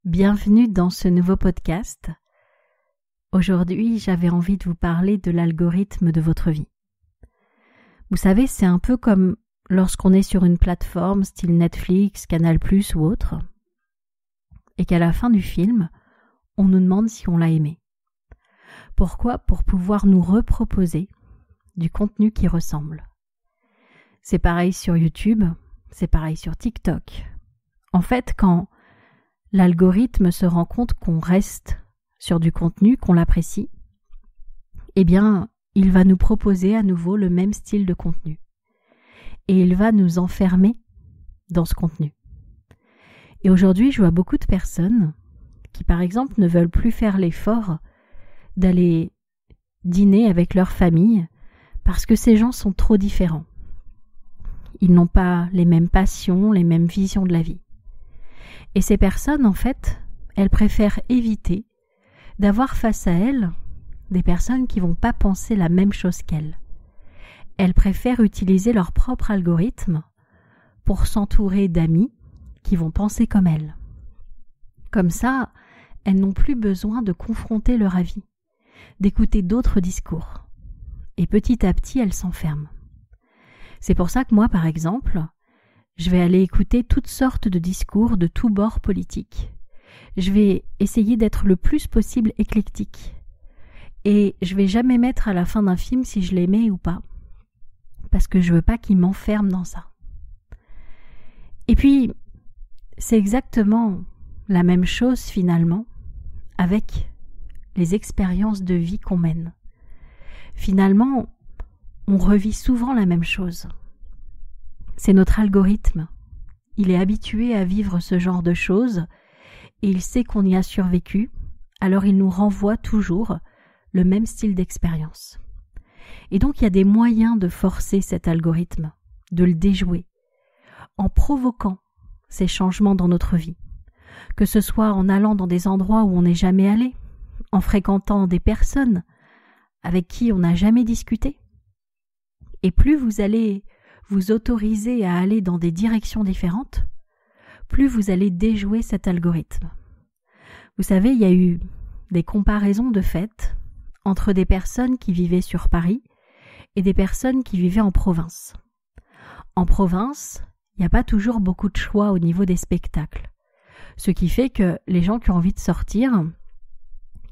Bienvenue dans ce nouveau podcast. Aujourd'hui, j'avais envie de vous parler de l'algorithme de votre vie. Vous savez, c'est un peu comme lorsqu'on est sur une plateforme style Netflix, Canal+ ou autre, et qu'à la fin du film, on nous demande si on l'a aimé. Pourquoi ? Pour pouvoir nous reproposer du contenu qui ressemble. C'est pareil sur YouTube, c'est pareil sur TikTok. En fait, quand l'algorithme se rend compte qu'on reste sur du contenu, qu'on l'apprécie, eh bien, il va nous proposer à nouveau le même style de contenu. Et il va nous enfermer dans ce contenu. Et aujourd'hui, je vois beaucoup de personnes qui, par exemple, ne veulent plus faire l'effort d'aller dîner avec leur famille parce que ces gens sont trop différents. Ils n'ont pas les mêmes passions, les mêmes visions de la vie. Et ces personnes, en fait, elles préfèrent éviter d'avoir face à elles des personnes qui ne vont pas penser la même chose qu'elles. Elles préfèrent utiliser leur propre algorithme pour s'entourer d'amis qui vont penser comme elles. Comme ça, elles n'ont plus besoin de confronter leur avis, d'écouter d'autres discours. Et petit à petit, elles s'enferment. C'est pour ça que moi, par exemple, je vais aller écouter toutes sortes de discours de tous bords politiques. Je vais essayer d'être le plus possible éclectique. Et je vais jamais mettre à la fin d'un film si je l'aimais ou pas. Parce que je veux pas qu'il m'enferme dans ça. Et puis, c'est exactement la même chose finalement avec les expériences de vie qu'on mène. Finalement, on revit souvent la même chose. C'est notre algorithme. Il est habitué à vivre ce genre de choses et il sait qu'on y a survécu, alors il nous renvoie toujours le même style d'expérience. Et donc il y a des moyens de forcer cet algorithme, de le déjouer, en provoquant ces changements dans notre vie, que ce soit en allant dans des endroits où on n'est jamais allé, en fréquentant des personnes avec qui on n'a jamais discuté. Et plus vous allez vous autoriser à aller dans des directions différentes, plus vous allez déjouer cet algorithme. Vous savez, il y a eu des comparaisons de fait entre des personnes qui vivaient sur Paris et des personnes qui vivaient en province. En province, il n'y a pas toujours beaucoup de choix au niveau des spectacles. Ce qui fait que les gens qui ont envie de sortir,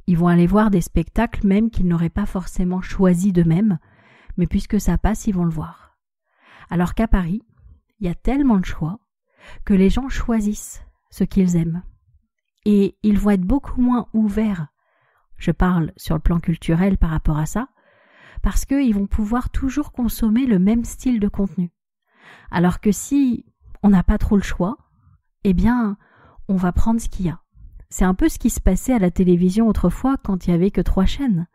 ils vont aller voir des spectacles même qu'ils n'auraient pas forcément choisi d'eux-mêmes, mais puisque ça passe, ils vont le voir. Alors qu'à Paris, il y a tellement de choix que les gens choisissent ce qu'ils aiment. Et ils vont être beaucoup moins ouverts, je parle sur le plan culturel par rapport à ça, parce qu'ils vont pouvoir toujours consommer le même style de contenu. Alors que si on n'a pas trop le choix, eh bien, on va prendre ce qu'il y a. C'est un peu ce qui se passait à la télévision autrefois quand il n'y avait que 3 chaînes.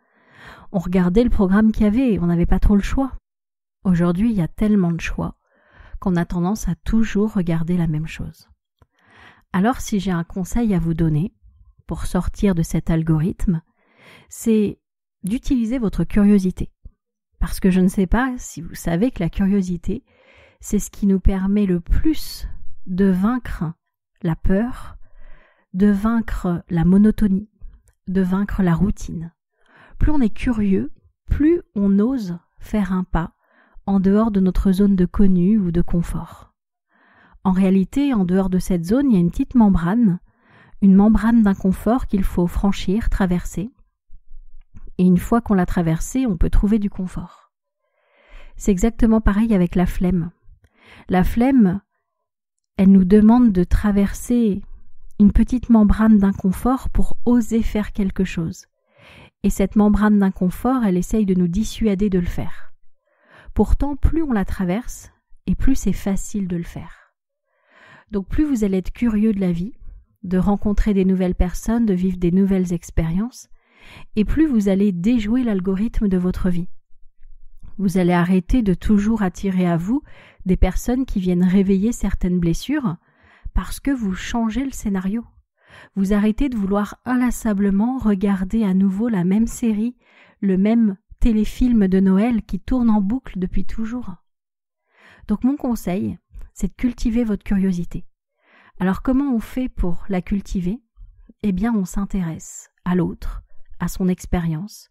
On regardait le programme qu'il y avait, on n'avait pas trop le choix. Aujourd'hui, il y a tellement de choix qu'on a tendance à toujours regarder la même chose. Alors, si j'ai un conseil à vous donner pour sortir de cet algorithme, c'est d'utiliser votre curiosité. Parce que je ne sais pas si vous savez que la curiosité, c'est ce qui nous permet le plus de vaincre la peur, de vaincre la monotonie, de vaincre la routine. Plus on est curieux, plus on ose faire un pas en dehors de notre zone de connu ou de confort. En réalité, en dehors de cette zone, il y a une petite membrane, une membrane d'inconfort qu'il faut franchir, traverser. Et une fois qu'on l'a traversée, on peut trouver du confort. C'est exactement pareil avec la flemme. La flemme, elle nous demande de traverser une petite membrane d'inconfort pour oser faire quelque chose. Et cette membrane d'inconfort, elle essaye de nous dissuader de le faire. Pourtant, plus on la traverse, et plus c'est facile de le faire. Donc plus vous allez être curieux de la vie, de rencontrer des nouvelles personnes, de vivre des nouvelles expériences, et plus vous allez déjouer l'algorithme de votre vie. Vous allez arrêter de toujours attirer à vous des personnes qui viennent réveiller certaines blessures parce que vous changez le scénario. Vous arrêtez de vouloir inlassablement regarder à nouveau la même série, le même téléfilm de Noël qui tourne en boucle depuis toujours. Donc mon conseil, c'est de cultiver votre curiosité. Alors comment on fait pour la cultiver ? eh bien on s'intéresse à l'autre, à son expérience.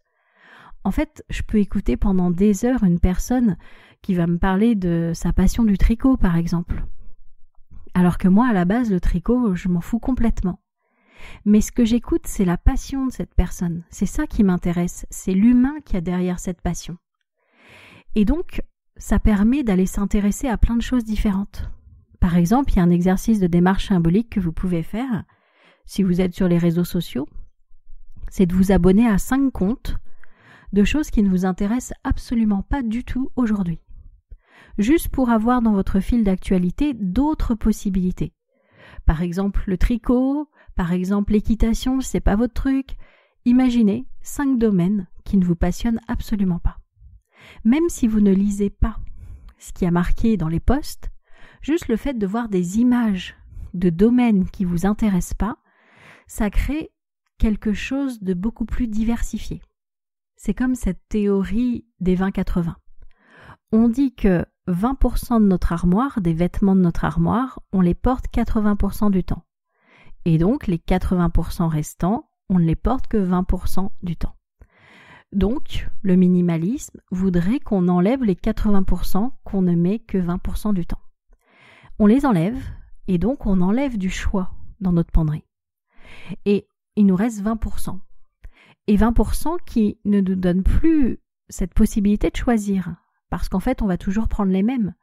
En fait, je peux écouter pendant des heures une personne qui va me parler de sa passion du tricot, par exemple. Alors que moi, à la base, le tricot, je m'en fous complètement. Mais ce que j'écoute, c'est la passion de cette personne. C'est ça qui m'intéresse, c'est l'humain qui a derrière cette passion. Et donc, ça permet d'aller s'intéresser à plein de choses différentes. Par exemple, il y a un exercice de démarche symbolique que vous pouvez faire, si vous êtes sur les réseaux sociaux, c'est de vous abonner à 5 comptes de choses qui ne vous intéressent absolument pas du tout aujourd'hui. Juste pour avoir dans votre fil d'actualité d'autres possibilités. Par exemple, le tricot, par exemple l'équitation, c'est pas votre truc. Imaginez 5 domaines qui ne vous passionnent absolument pas. Même si vous ne lisez pas ce qui a marqué dans les posts, juste le fait de voir des images de domaines qui ne vous intéressent pas, ça crée quelque chose de beaucoup plus diversifié. C'est comme cette théorie des 20-80. On dit que 20% de notre armoire, des vêtements de notre armoire, on les porte 80% du temps. Et donc, les 80% restants, on ne les porte que 20% du temps. Donc, le minimalisme voudrait qu'on enlève les 80% qu'on ne met que 20% du temps. On les enlève, et donc on enlève du choix dans notre penderie. Et il nous reste 20%. Et 20% qui ne nous donnent plus cette possibilité de choisir. Parce qu'en fait, on va toujours prendre les mêmes.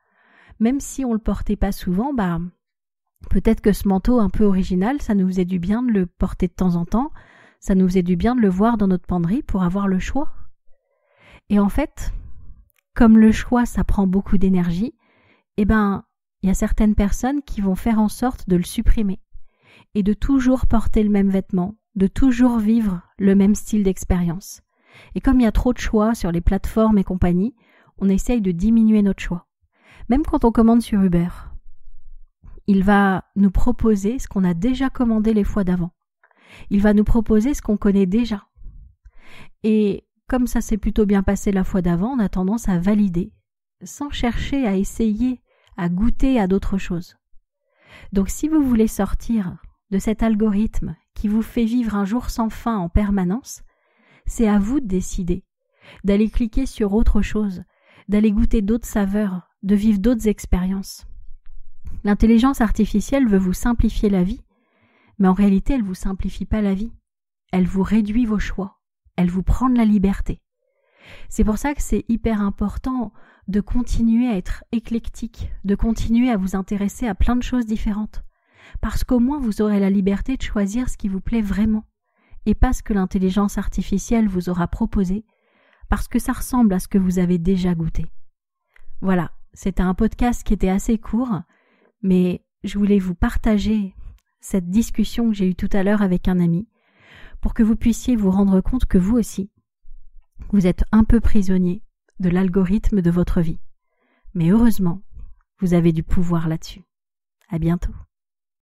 Même si on ne le portait pas souvent, peut-être que ce manteau un peu original, ça nous faisait du bien de le porter de temps en temps, ça nous faisait du bien de le voir dans notre penderie pour avoir le choix. Et en fait, comme le choix, ça prend beaucoup d'énergie, il y a certaines personnes qui vont faire en sorte de le supprimer et de toujours porter le même vêtement, de toujours vivre le même style d'expérience. Et comme il y a trop de choix sur les plateformes et compagnie, on essaye de diminuer notre choix. Même quand on commande sur Uber, il va nous proposer ce qu'on a déjà commandé les fois d'avant. Il va nous proposer ce qu'on connaît déjà. Et comme ça s'est plutôt bien passé la fois d'avant, on a tendance à valider, sans chercher à essayer, à goûter à d'autres choses. Donc si vous voulez sortir de cet algorithme qui vous fait vivre un jour sans fin en permanence, c'est à vous de décider, d'aller cliquer sur autre chose, d'aller goûter d'autres saveurs, de vivre d'autres expériences. L'intelligence artificielle veut vous simplifier la vie, mais en réalité, elle ne vous simplifie pas la vie. Elle vous réduit vos choix. Elle vous prend de la liberté. C'est pour ça que c'est hyper important de continuer à être éclectique, de continuer à vous intéresser à plein de choses différentes. Parce qu'au moins, vous aurez la liberté de choisir ce qui vous plaît vraiment, et pas ce que l'intelligence artificielle vous aura proposé, parce que ça ressemble à ce que vous avez déjà goûté. Voilà, c'était un podcast qui était assez court, mais je voulais vous partager cette discussion que j'ai eue tout à l'heure avec un ami, pour que vous puissiez vous rendre compte que vous aussi, vous êtes un peu prisonnier de l'algorithme de votre vie. Mais heureusement, vous avez du pouvoir là-dessus. À bientôt.